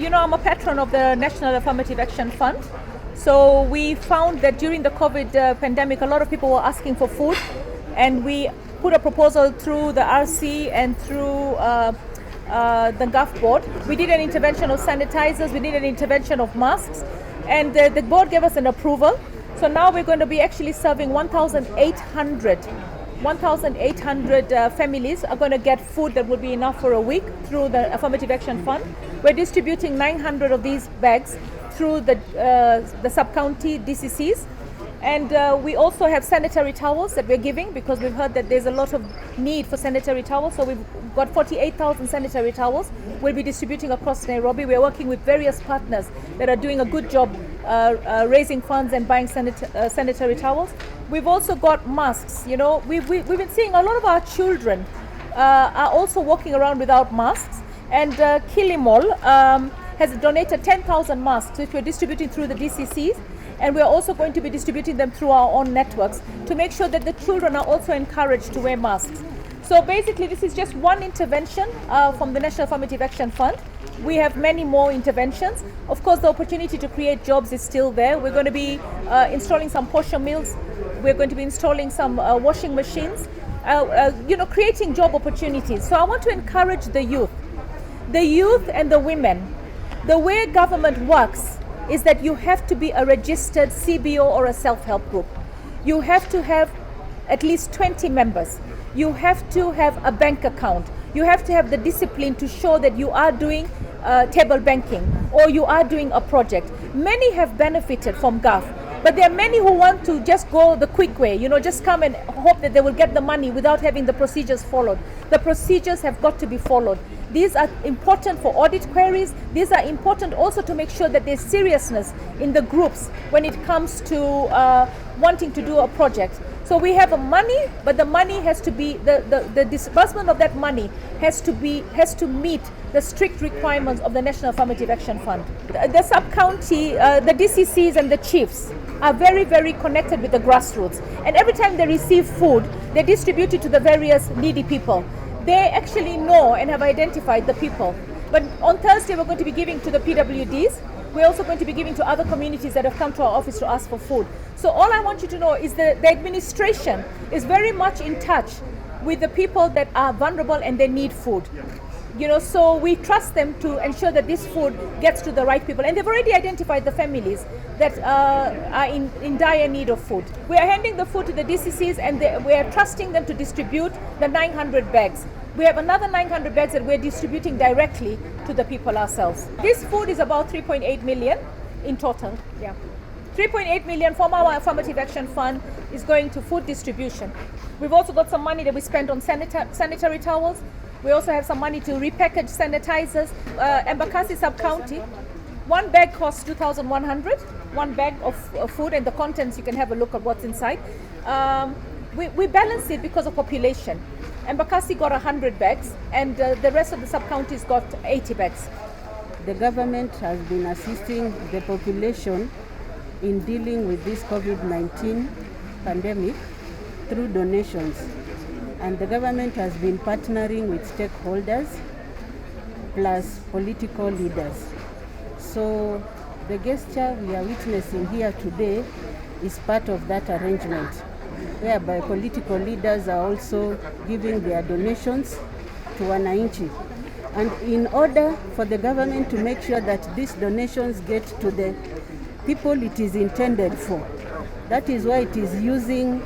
I'm a patron of the National Affirmative Action Fund. So we found that during the COVID pandemic, a lot of people were asking for food, and we put a proposal through the RC and through the GAF board. We did an intervention of sanitizers, we did an intervention of masks, and the board gave us an approval. So now we're going to be actually serving 1,800 families are going to get food that will be enough for a week through the Affirmative Action Fund. We're distributing 900 of these bags through the sub-county DCCs. And we also have sanitary towels that we're giving, because we've heard that there's a lot of need for sanitary towels. So we've got 48,000 sanitary towels we'll be distributing across Nairobi. We're working with various partners that are doing a good job raising funds and buying sanitary towels. We've also got masks. We've been seeing a lot of our children are also walking around without masks. And Kilimall has donated 10,000 masks, which we're distributing through the DCCs. And we're also going to be distributing them through our own networks to make sure that the children are also encouraged to wear masks. So basically, this is just one intervention from the National Affirmative Action Fund. We have many more interventions. Of course, the opportunity to create jobs is still there. We're going to be installing some posho mills. We're going to be installing some washing machines, creating job opportunities. So I want to encourage the youth and the women. The way government works is that you have to be a registered CBO or a self-help group. You have to have at least 20 members. You have to have a bank account. You have to have the discipline to show that you are doing table banking or you are doing a project. Many have benefited from GAF, but there are many who want to just go the quick way, just come and hope that they will get the money without having the procedures followed. The procedures have got to be followed. These are important for audit queries. These are important also to make sure that there's seriousness in the groups when it comes to wanting to do a project. So we have money, but the money has to be, the disbursement of that money has to meet the strict requirements of the National Affirmative Action Fund. The sub-county, the DCCs and the chiefs are very, very connected with the grassroots. And every time they receive food, they distribute it to the various needy people. They actually know and have identified the people. But on Thursday, we're going to be giving to the PWDs. We're also going to be giving to other communities that have come to our office to ask for food. So all I want you to know is that the administration is very much in touch with the people that are vulnerable and they need food. So we trust them to ensure that this food gets to the right people. And they've already identified the families that are in dire need of food. We are handing the food to the DCCs, and we are trusting them to distribute the 900 bags. We have another 900 bags that we're distributing directly to the people ourselves. This food is about 3.8 million in total. Yeah. 3.8 million from our Affirmative Action Fund is going to food distribution. We've also got some money that we spent on sanitary towels. We also have some money to repackage sanitizers. Embakasi sub-county, one bag costs 2,100, one bag of food, and the contents, you can have a look at what's inside. We balance it because of population. Embakasi got 100 bags, and the rest of the sub-counties got 80 bags. The government has been assisting the population in dealing with this COVID-19 pandemic through donations. And the government has been partnering with stakeholders plus political leaders. So the gesture we are witnessing here today is part of that arrangement, whereby political leaders are also giving their donations to wananchi. And in order for the government to make sure that these donations get to the people it is intended for, that is why it is using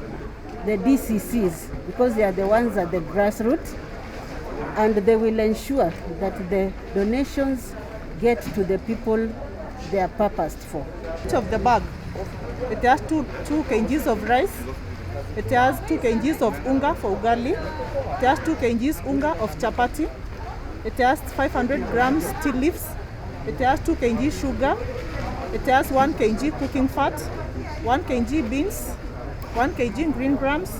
the DCCs, because they are the ones at the grassroots, and they will ensure that the donations get to the people they are purposed for. Each of the bag, it has 2 kgs of rice, it has 2 kgs of unga for ugali, it has 2 kgs unga of chapati, it has 500 grams tea leaves, it has 2 kg sugar, it has 1 kg cooking fat, 1 kg beans, 1 kg green grams,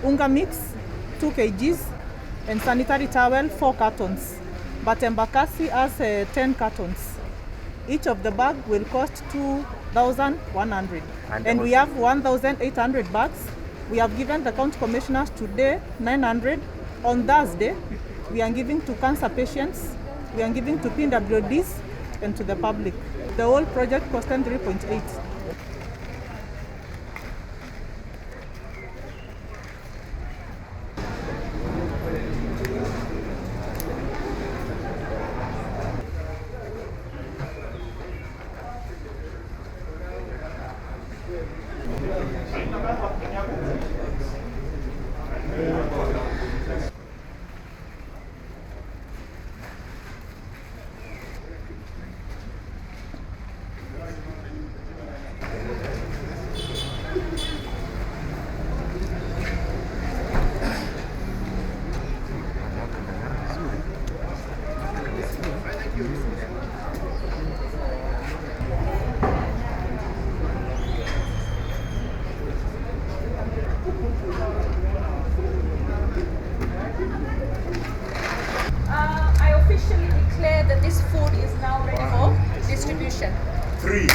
unga mix, 2 kgs, and sanitary towel, 4 cartons. But Embakasi has 10 cartons. Each of the bag will cost 2,100. And we have 1,800 bags. We have given the county commissioners today 900. On Thursday, we are giving to cancer patients, we are giving to PWDs, and to the public. The whole project costed 3.8. I officially declare that this food is now ready for distribution. 3.